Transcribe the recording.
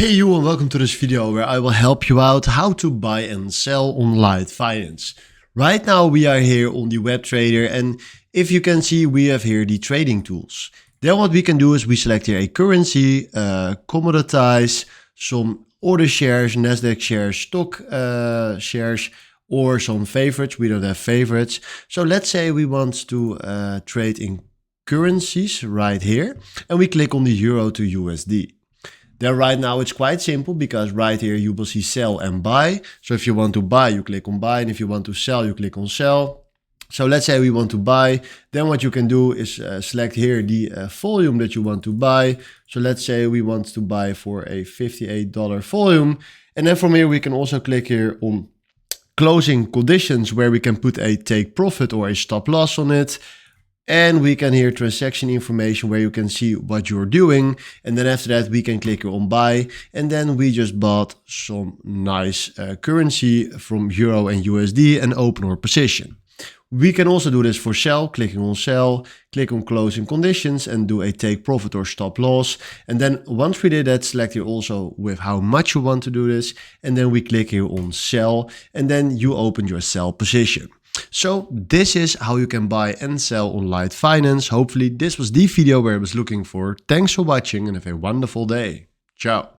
Hey you, and welcome to this video where I will help you out how to buy and sell on LiteFinance. Right now we are here on the web trader, and if you can see, we have here the trading tools. Then what we can do is we select here a currency, commoditize, some order shares, Nasdaq shares, stock shares, or some favorites. We don't have favorites. So let's say we want to trade in currencies right here, and we click on the euro to USD. Then right now it's quite simple because right here you will see sell and buy. So if you want to buy, you click on buy, and if you want to sell, you click on sell. So let's say we want to buy, then what you can do is select here the volume that you want to buy. So let's say we want to buy for a $58 volume. And then from here we can also click here on closing conditions where we can put a take profit or a stop loss on it. And we can hear transaction information where you can see what you're doing. And then after that, we can click on buy. And then we just bought some nice currency from Euro and USD and open our position. We can also do this for sell, clicking on sell, click on closing conditions and do a take profit or stop loss. And then once we did that, select here also with how much you want to do this. And then we click here on sell, and then you open your sell position. So this is how you can buy and sell on LiteFinance. Hopefully this was the video where I was looking for. Thanks for watching and have a wonderful day. Ciao.